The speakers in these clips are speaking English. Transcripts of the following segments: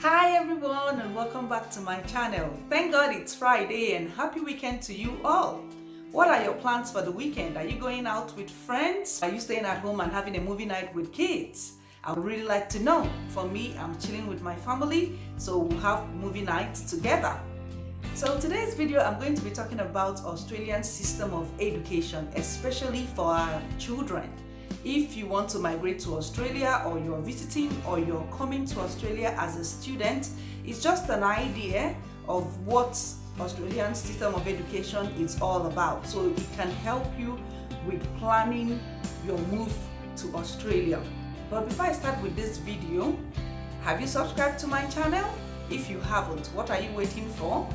Hi everyone, and welcome back to my channel. Thank God it's Friday and happy weekend to you all. What are your plans for the weekend? Are you going out with friends? Are you staying at home and having a movie night with kids? I would really like to know. For me, I'm chilling with my family, so we'll have movie nights together. So today's video, I'm going to be talking about Australian system of education, especially for our children. If you want to migrate to Australia, or you're visiting, or you're coming to Australia as a student, it's just an idea of what Australian system of education is all about. So it can help you with planning your move to Australia. But before I start with this video, have you subscribed to my channel? If you haven't, what are you waiting for?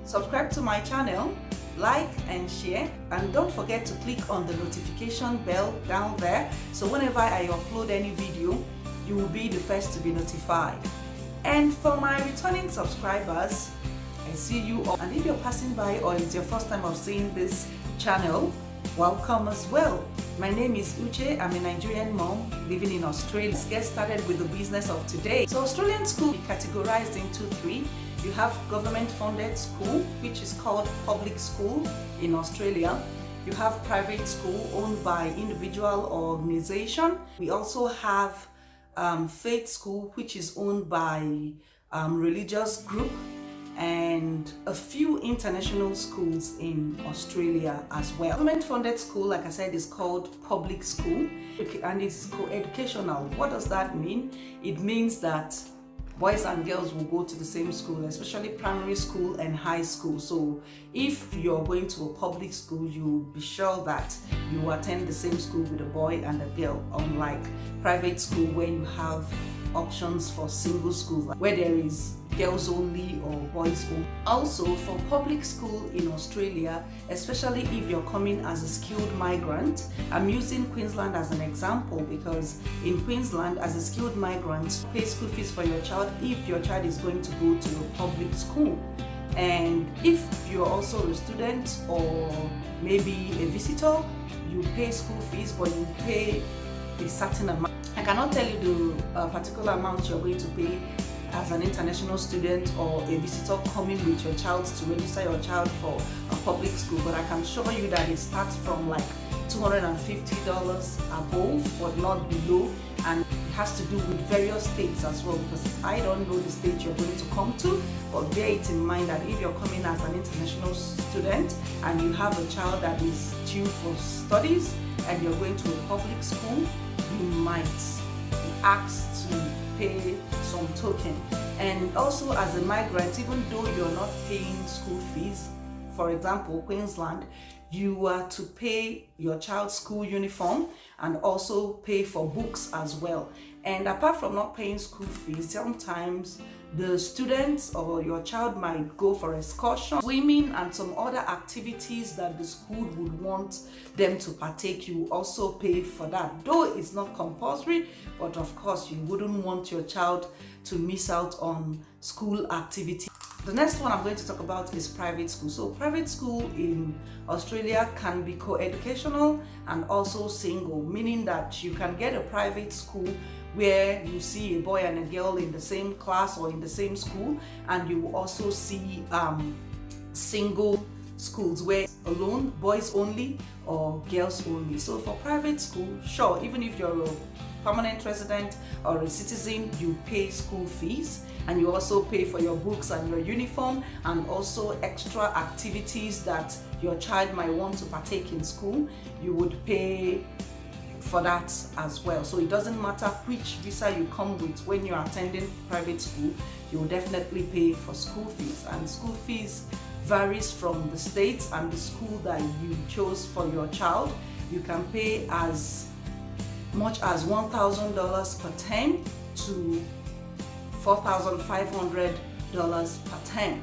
Subscribe to my channel, like and share, and don't forget to click on the notification bell down there, so whenever I upload any video, you will be the first to be notified. And for my returning subscribers, I see you all, and if you're passing by or it's your first time of seeing this channel, welcome as well. My name is Uche. I'm a Nigerian mom living in Australia. Let's get started with the business of today. So Australian school is categorized into three. You have government-funded school, which is called public school in Australia. You have private school owned by individual or organization. We also have faith school, which is owned by religious group, and a few international schools in Australia as well. Government-funded school, like I said, is called public school, and it's co-educational. What does that mean? It means that boys and girls will go to the same school, especially primary school and high school. So if you're going to a public school, you'll be sure that you attend the same school with a boy and a girl, unlike private school where you have options for single schools, where there is girls only or boys only. Also, for public school in Australia, especially if you're coming as a skilled migrant, I'm using Queensland as an example because in Queensland, as a skilled migrant, pay school fees for your child if your child is going to go to a public school. And if you're also a student or maybe a visitor, you pay school fees, but you pay a certain amount. I cannot tell you the particular amount you're going to pay as an international student or a visitor coming with your child to register your child for a public school, but I can show you that it starts from like $250 above, but not below, and it has to do with various states as well, because I don't know the state you're going to come to, but bear it in mind that if you're coming as an international student and you have a child that is due for studies and you're going to a public school, you might be asked to pay some token. And also, as a migrant, even though you're not paying school fees, for example, Queensland, you are to pay your child's school uniform and also pay for books as well. And apart from not paying school fees, sometimes the students or your child might go for excursion, swimming, and some other activities that the school would want them to partake. You also pay for that, though it's not compulsory, but of course you wouldn't want your child to miss out on school activities. The next one I'm going to talk about is private school. So private school in Australia can be co-educational and also single, meaning that you can get a private school where you see a boy and a girl in the same class or in the same school, and you also see single schools where alone, boys only or girls only. So for private school, sure, even if you're a permanent resident or a citizen, you pay school fees, and you also pay for your books and your uniform, and also extra activities that your child might want to partake in school, you would pay for that as well. So it doesn't matter which visa you come with when you're attending private school, you will definitely pay for school fees. And school fees varies from the state and the school that you chose for your child. You can pay as much as $1,000 per term to $4,500 per term.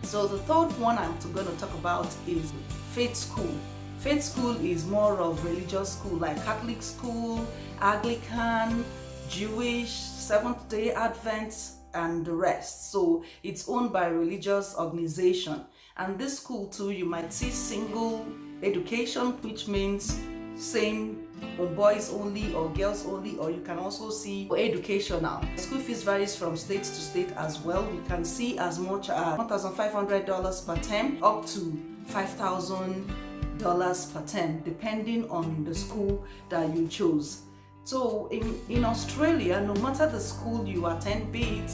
So the third one I'm going to talk about is faith school. Faith school is more of religious school, like Catholic school, Anglican, Jewish, Seventh-day Advent, and the rest. So it's owned by a religious organization. And this school too, you might see single education, which means same on boys only or girls only, or you can also see for educational. School fees varies from state to state as well. You can see as much as $1,500 per term up to $5,000 per term, depending on the school that you chose. So in Australia, no matter the school you attend, be it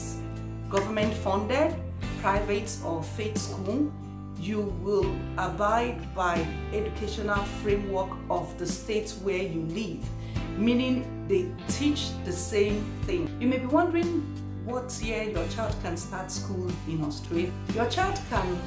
government funded, private or faith school, you will abide by educational framework of the state where you live, meaning they teach the same thing. You may be wondering what year your child can start school in Australia. Your child can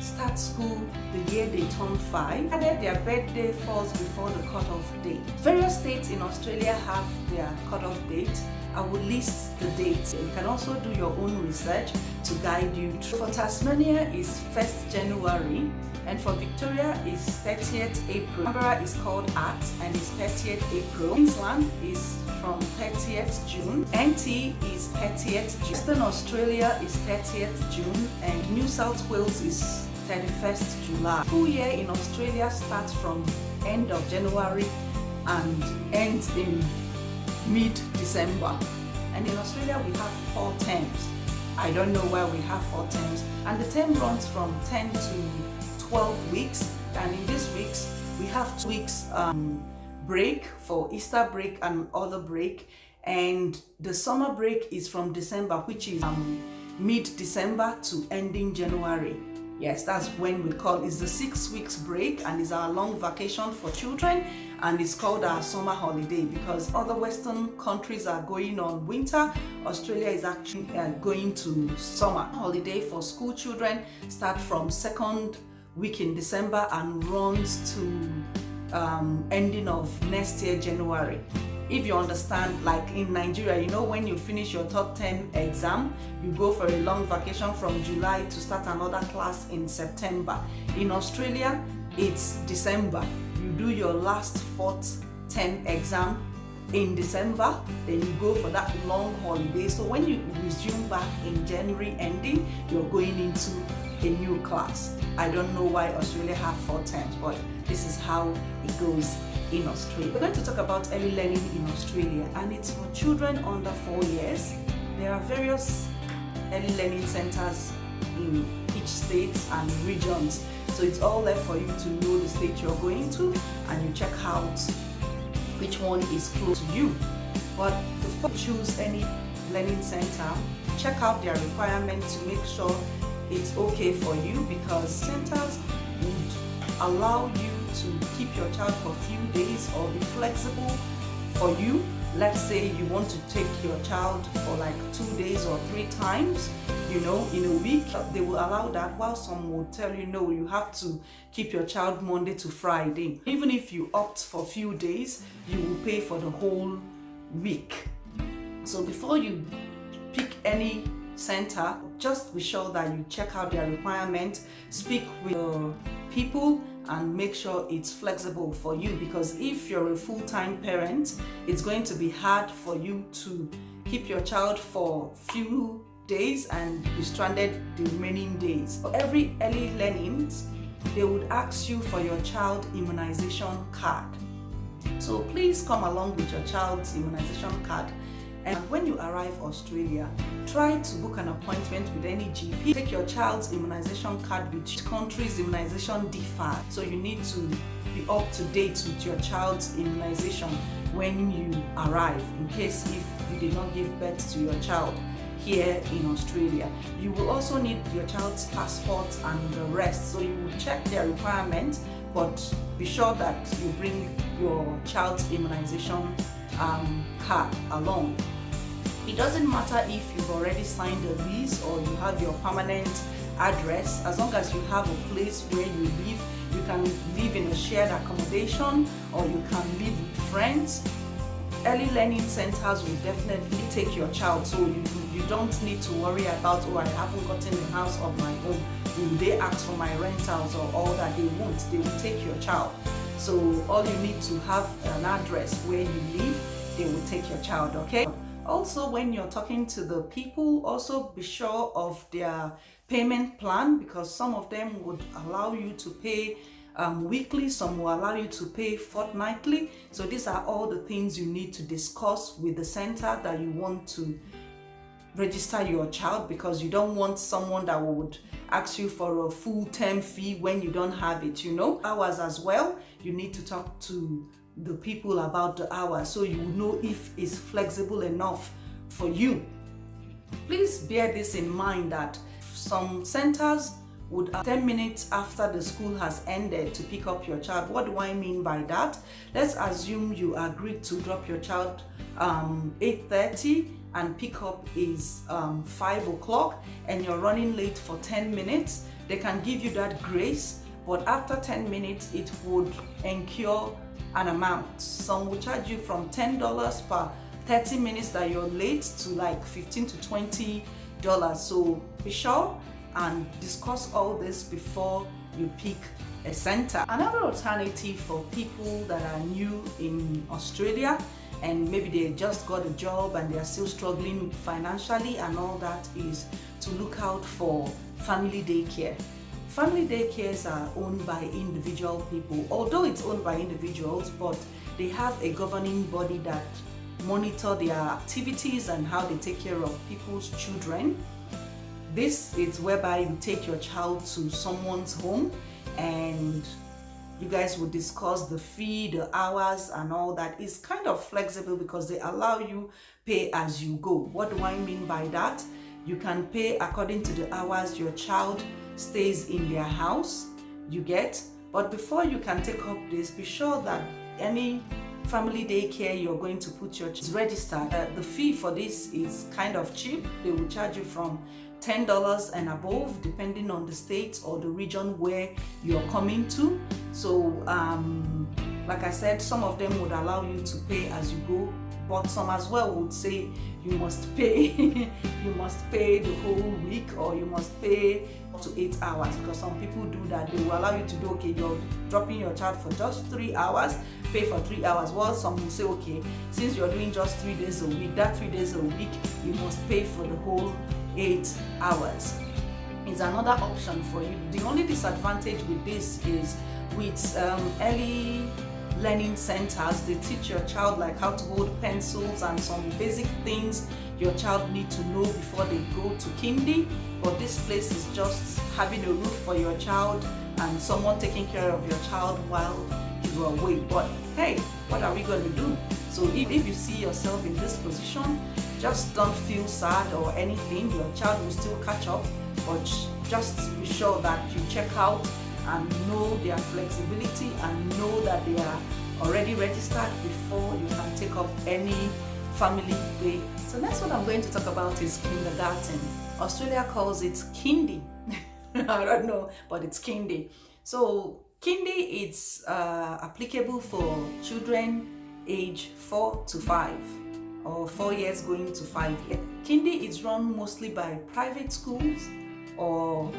start school the year they turn 5, provided their birthday falls before the cutoff date. Various states in Australia have their cutoff date. I will list the dates. You can also do your own research to guide you through. For Tasmania is 1st January, and for Victoria is 30th April. Canberra is called Art and is 30th April. Queensland is from 30th June. NT is 30th June. Western Australia is 30th June, and New South Wales is 31st July. School year in Australia starts from end of January and ends in mid-December. And in Australia we have 4 terms. I don't know why we have 4 terms. And the term runs from 10 to 12 weeks. And in these weeks we have 2 weeks break for Easter break and other break. And the summer break is from December, which is mid-December to ending January. Yes, that's when we call it's the 6 weeks break, and it's our long vacation for children, and it's called our summer holiday because other Western countries are going on winter. Australia is actually going to summer holiday for school children. Start from 2nd week in December and runs to ending of next year January. If you understand, like in Nigeria, you know, when you finish your top 10 exam, you go for a long vacation from July to start another class in September. In Australia, it's December. You do your last 4th 10 exam in December, then you go for that long holiday. So when you resume back in January ending, you're going into a new class. I don't know why Australia have 4 terms, but this is how it goes in Australia. We're going to talk about early learning in Australia, and it's for children under 4 years. There are various early learning centers in each state and regions, so it's all there for you to know the state you're going to, and you check out which one is close to you. But before you choose any learning center, check out their requirements to make sure it's okay for you, because centers would allow you to keep your child for a few days or be flexible for you. Let's say you want to take your child for like 2 days or 3 times, you know, in a week. They will allow that, while some will tell you no, you have to keep your child Monday to Friday. Even if you opt for a few days, you will pay for the whole week. So before you pick any center, just be sure that you check out their requirements, speak with people, and make sure it's flexible for you, because if you're a full-time parent, it's going to be hard for you to keep your child for few days and be stranded the remaining days. For every early learning, they would ask you for your child immunization card. So please come along with your child's immunization card. And when you arrive Australia, try to book an appointment with any GP. Take your child's immunization card, which country's immunization differ. So you need to be up to date with your child's immunization when you arrive, in case if you did not give birth to your child here in Australia. You will also need your child's passport and the rest. So you will check their requirements, but be sure that you bring your child's immunization card along. It doesn't matter if you've already signed a lease or you have your permanent address. As long as you have a place where you live, you can live in a shared accommodation or you can live with friends. Early learning centers will definitely take your child, so you don't need to worry about, oh, I haven't gotten a house of my own, will they ask for my rentals or all that. They won't. They will take your child. So all you need to have an address where you live, they will take your child, okay? Also, when you're talking to the people, also be sure of their payment plan, because some of them would allow you to pay weekly, some will allow you to pay fortnightly. So these are all the things you need to discuss with the center that you want to register your child, because you don't want someone that would ask you for a full term fee when you don't have it. Hours as well, you need to talk to the people about the hours so you know if it's flexible enough for you. Please bear this in mind that some centers would 10 minutes after the school has ended to pick up your child. What do I mean by that? Let's assume you agreed to drop your child 8:30 and pick up is 5 o'clock and you're running late for 10 minutes. They can give you that grace, but after 10 minutes it would incur an amount. Some will charge you from $10 per 30 minutes that you're late to like $15 to $20. So be sure and discuss all this before you pick a center. Another alternative for people that are new in Australia and maybe they just got a job and they are still struggling financially and all that is to look out for family daycare. Family daycares are owned by individual people, although it's owned by individuals, but they have a governing body that monitor their activities and how they take care of people's children. This is whereby you take your child to someone's home and you guys will discuss the fee, the hours and all that. It's kind of flexible because they allow you pay as you go. What do I mean by that? You can pay according to the hours your child stays in their house, you get. But before you can take up this, be sure that any family daycare you're going to put your child is registered. The fee for this is kind of cheap. They will charge you from $10 and above depending on the state or the region where you're coming to. So like I said, some of them would allow you to pay as you go, but some as well would say you must pay you must pay the whole week or you must pay up to 8 hours, because some people do that. They will allow you to do, okay, you're dropping your child for just 3 hours, pay for 3 hours. Well, some will say, okay, since you're doing just 3 days a week, that 3 days a week you must pay for the whole 8 hours. It's another option for you. The only disadvantage with this is with early learning centers, they teach your child like how to hold pencils and some basic things your child need to know before they go to kindy. But this place is just having a roof for your child and someone taking care of your child while you are away. But hey, what are we going to do? So if you see yourself in this position, just don't feel sad or anything. Your child will still catch up, but just be sure that you check out and know their flexibility and know that they are already registered before you can take up any family day. So next one I'm going to talk about is kindergarten. Australia calls it kindy. I don't know, but it's kindy. So kindy is applicable for children age 4 to 5 or 4 years going to 5 years. Kindy is run mostly by private schools or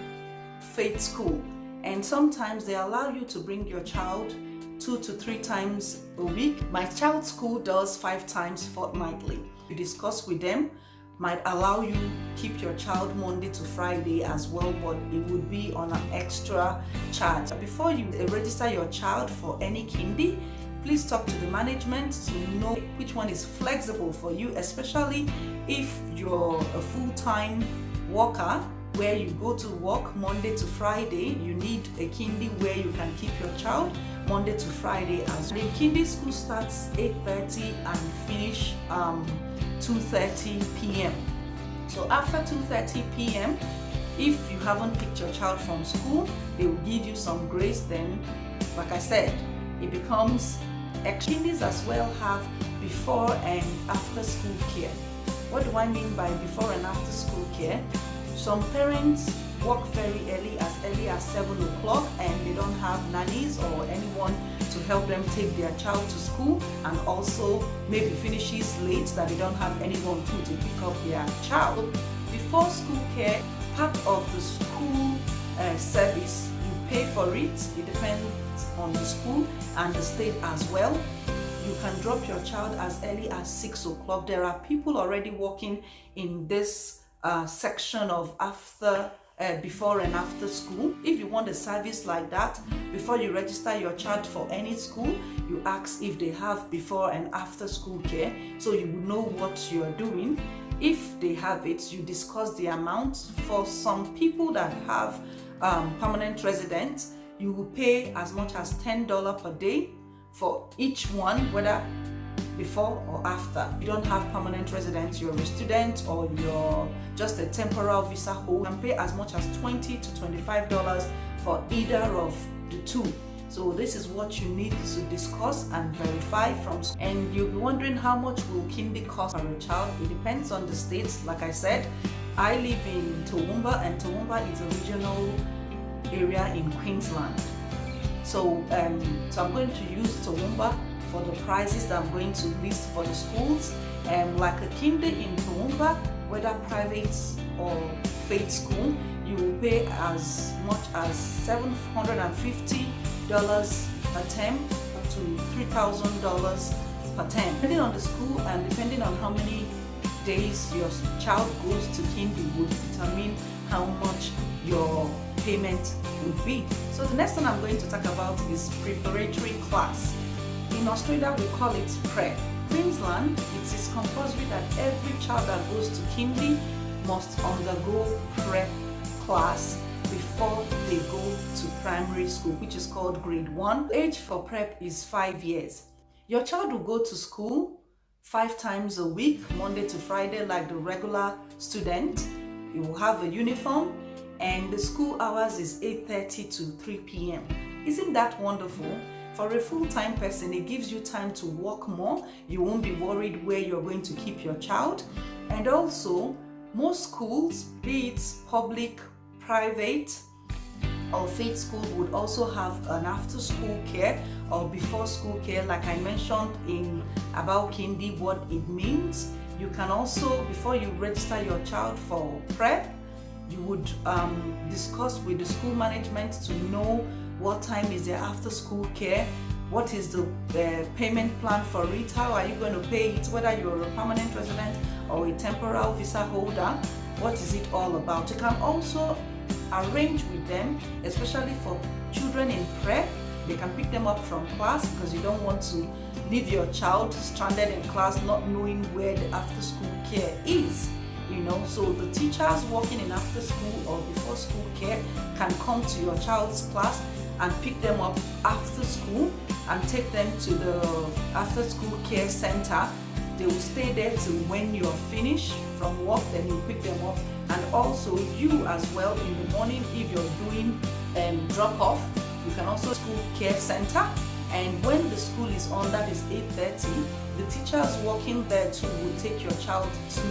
faith school, and sometimes they allow you to bring your child 2 to 3 times a week. My child's school does 5 times fortnightly. You discuss with them, might allow you keep your child Monday to Friday as well, but it would be on an extra charge. Before you register your child for any kindy, please talk to the management to know which one is flexible for you, especially if you're a full-time worker where you go to work Monday to Friday. You need a kindy where you can keep your child Monday to Friday as well. The kindy school starts 8:30 and finish 2:30 p.m. So after 2:30 p.m, if you haven't picked your child from school, they will give you some grace. Then, like I said, it becomes extra. Kindies as well have before and after school care. What do I mean by before and after school care? Some parents work very early as 7 o'clock, and they don't have nannies or anyone to help them take their child to school, and also maybe finishes late that they don't have anyone to pick up their child. Before school care, part of the school service, you pay for it. It depends on the school and the state as well. You can drop your child as early as 6 o'clock. There are people already working in this section of after before and after school. If you want a service like that, before you register your child for any school, you ask if they have before and after school care, so you will know what you are doing. If they have it, you discuss the amount. For some people that have permanent residents, you will pay as much as $10 per day for each one, whether before or after. If you don't have permanent residence, you're a student or you're just a temporal visa holder, you can pay as much as $20 to $25 for either of the two. So this is what you need to discuss and verify from school. And you'll be wondering, how much will kindy cost for a child? It depends on the states. Like I said, I live in Toowoomba, and Toowoomba is a regional area in Queensland. So I'm going to use Toowoomba for the prices that I'm going to list for the schools. Like a kinder in Toowoomba, whether private or faith school, you will pay as much as $750 per term to $3,000 per term. Depending on the school and depending on how many days your child goes to kinder would determine how much your payment would be. So the next one I'm going to talk about is preparatory class. In Australia, we call it prep. Queensland, it is compulsory that every child that goes to kindy must undergo prep class before they go to primary school, which is called grade 1. The age for prep is 5 years. Your child will go to school 5 times a week, Monday to Friday, like the regular student. You will have a uniform, and the school hours is 8:30 to 3 p.m. Isn't that wonderful? For a full-time person, it gives you time to work more. You won't be worried where you're going to keep your child. And also, most schools, be it public, private, or faith school, would also have an after-school care or before-school care. Like I mentioned about kindy, what it means. You can also, before you register your child for prep, you would discuss with the school management to know what time is their after school care, what is the payment plan for it, how are you going to pay it, whether you're a permanent resident or a temporal visa holder, what is it all about. You can also arrange with them, especially for children in prep. They can pick them up from class, because you don't want to leave your child stranded in class not knowing where the after school care is. So the teachers working in after school or before school care can come to your child's class and pick them up after school and take them to the after school care center. They will stay there till when you're finished from work, then you pick them up. And also you as well, in the morning, if you're doing drop off, you can also school care center. And when the school is on, that is 8:30, the teachers working there too will take your child to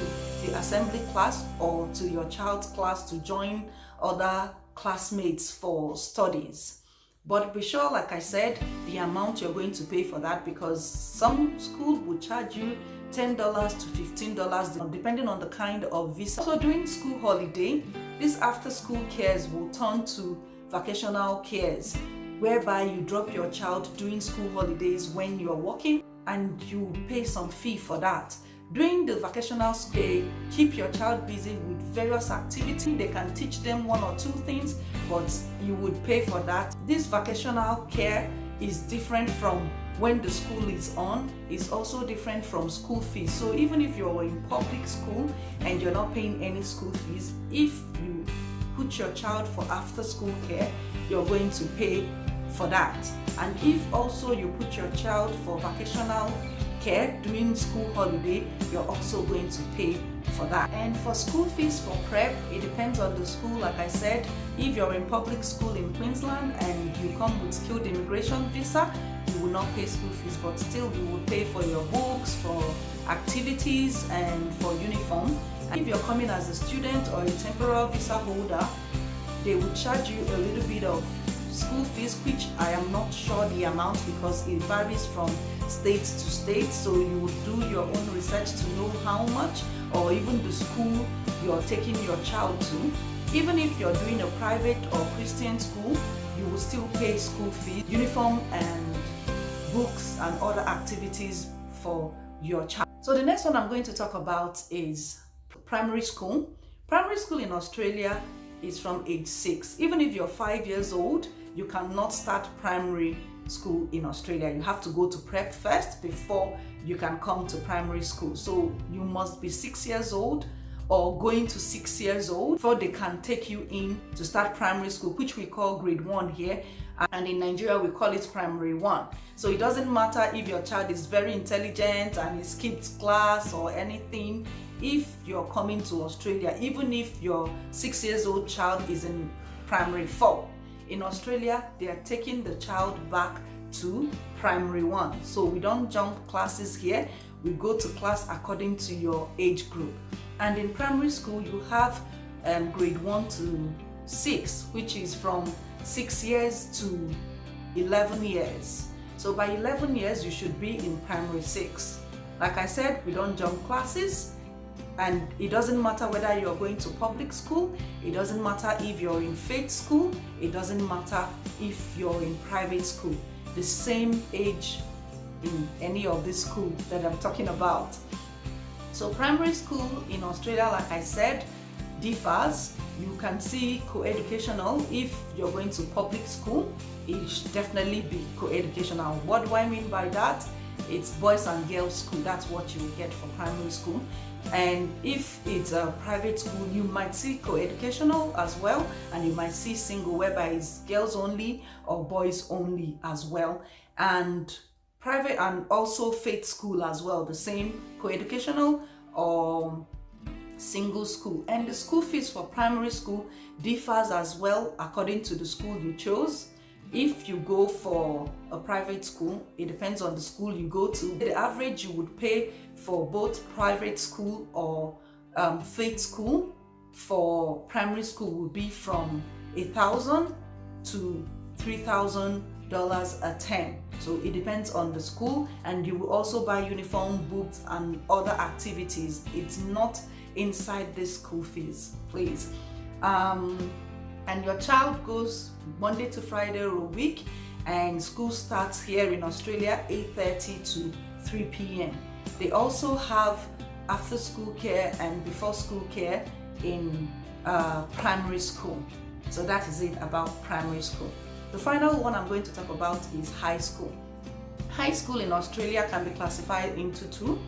the assembly class or to your child's class to join other classmates for studies. But be sure, like I said, the amount you're going to pay for that, because some schools will charge you $10 to $15 depending on the kind of visa. So during school holiday, these after school cares will turn to vocational cares, whereby you drop your child during school holidays when you're working and you pay some fee for that. During the vocational school, keep your child busy with various activities. They can teach them 1 or 2 things, but you would pay for that. This vocational care is different from when the school is on. It's also different from school fees. So even if you're in public school and you're not paying any school fees, if you put your child for after school care, you're going to pay for that. And if also you put your child for vocational care during school holiday, you're also going to pay for that. And for school fees for prep, it depends on the school. Like I said, if you're in public school in Queensland and you come with skilled immigration visa, you will not pay school fees, but still you will pay for your books, for activities, and for uniform. And if you're coming as a student or a temporal visa holder, they will charge you a little bit of school fees, which I am not sure the amount, because it varies from state to state. So you would do your own research to know how much, or even the school you're taking your child to. Even if you're doing a private or Christian school, you will still pay school fees, uniform and books and other activities for your child. So the next one I'm going to talk about is primary school. Primary school in Australia is from age 6. Even if you're 5 years old, you cannot start primary school in Australia. You have to go to prep first before you can come to primary school. So you must be 6 years old or going to 6 years old before they can take you in to start primary school, which we call grade 1 here. And in Nigeria, we call it primary 1. So it doesn't matter if your child is very intelligent and he skipped class or anything. If you're coming to Australia, even if your 6 years old child is in primary 4, in Australia, they are taking the child back to primary 1. So we don't jump classes here. We go to class according to your age group. And in primary school, you have grade 1 to 6, which is from 6 years to 11 years. So by 11 years, you should be in primary 6. Like I said, we don't jump classes. And it doesn't matter whether you're going to public school, it doesn't matter if you're in faith school, it doesn't matter if you're in private school. The same age in any of these schools that I'm talking about. So primary school in Australia, like I said, differs. You can see co-educational. If you're going to public school, it should definitely be co-educational. What do I mean by that? It's boys and girls school. That's what you will get for primary school. And if it's a private school, you might see co-educational as well, and you might see single, whereby it's girls only or boys only as well. And private and also faith school as well, the same, co-educational or single school. And the school fees for primary school differs as well according to the school you chose. If you go for a private school, it depends on the school you go to. The average you would pay for both private school or faith school for primary school would be from $1,000 to $3,000 a term. So it depends on the school, and you will also buy uniform, books, and other activities. It's not inside the school fees, please. And your child goes Monday to Friday a week, and school starts here in Australia 8:30 to 3 p.m. They also have after school care and before school care in primary school. So that is it about primary school. The final one I'm going to talk about is high school. High school in Australia can be classified into two.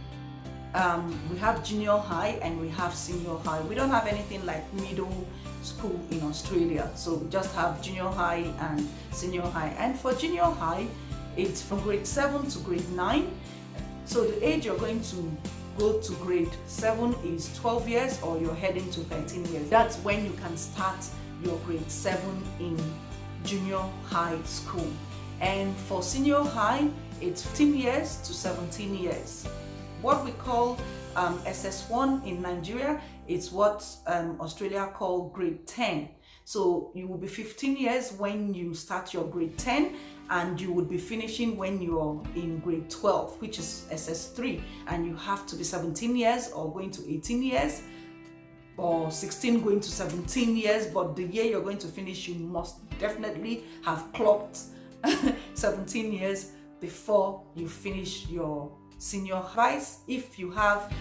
We have junior high and we have senior high. We don't have anything like middle school in Australia, so we just have junior high and senior high. And for junior high, it's from grade 7 to grade 9. So the age you're going to go to grade 7 is 12 years, or you're heading to 13 years. That's when you can start your grade 7 in junior high school. And for senior high, it's 15 years to 17 years. What we call SS1 in Nigeria is what Australia call grade 10. So you will be 15 years when you start your grade 10, and you would be finishing when you're in grade 12, which is SS3, and you have to be 17 years or going to 18 years or 16 going to 17 years, but the year you're going to finish, you must definitely have clocked 17 years before you finish your senior high. If you have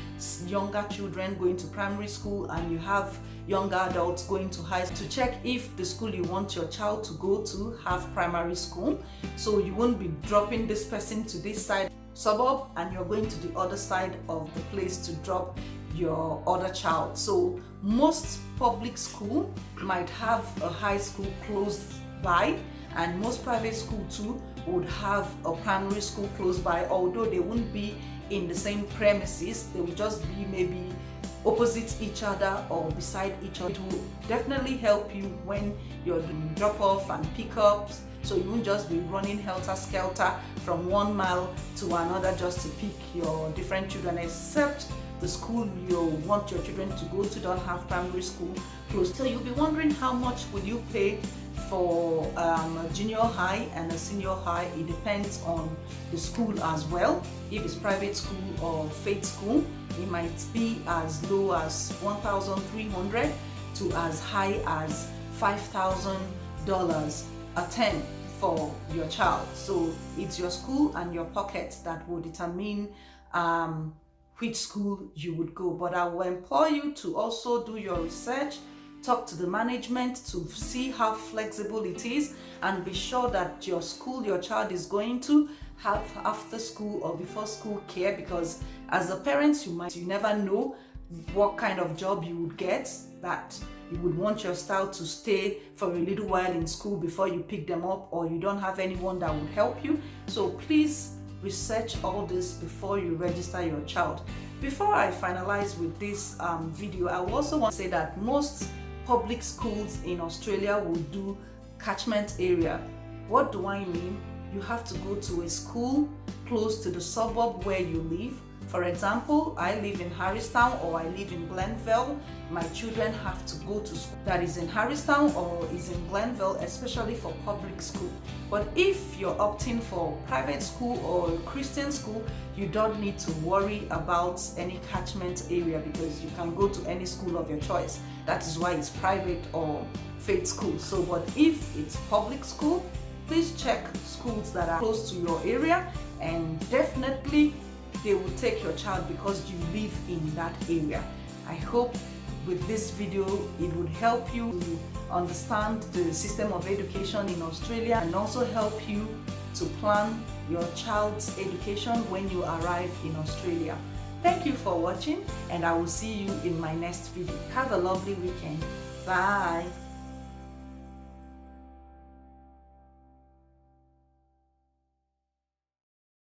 younger children going to primary school and you have younger adults going to high school, to check if the school you want your child to go to have primary school, so you won't be dropping this person to this side suburb and you're going to the other side of the place to drop your other child. So most public school might have a high school close by, and most private school too would have a primary school close by, although they wouldn't be in the same premises. They will just be maybe opposite each other or beside each other. It will definitely help you when you're doing drop-off and pick-ups, so you won't just be running helter-skelter from 1 mile to another just to pick your different children, except the school you want your children to go to don't have primary school close. So you'll be wondering, how much will you pay for a junior high and a senior high? It depends on the school as well. If it's private school or faith school, it might be as low as $1,300 to as high as $5,000 a term for your child. So it's your school and your pocket that will determine which school you would go. But I will implore you to also do your research, talk to the management to see how flexible it is, and be sure that your school your child is going to have after school or before school care, because as a parent you never know what kind of job you would get, that you would want your child to stay for a little while in school before you pick them up, or you don't have anyone that would help you. So please research all this before you register your child. Before I finalize with this video, I also want to say that most public schools in Australia will do catchment area. What do I mean? You have to go to a school close to the suburb where you live. For example, I live in Harristown or I live in Glenville. My children have to go to school that is in Harristown or is in Glenville, especially for public school. But if you're opting for private school or Christian school, you don't need to worry about any catchment area, because you can go to any school of your choice. That is why it's private or faith school. So, but if it's public school, please check schools that are close to your area, and definitely they will take your child because you live in that area. I hope with this video it would help you to understand the system of education in Australia, and also help you to plan your child's education when you arrive in Australia. Thank you for watching, and I will see you in my next video. Have a lovely weekend. Bye.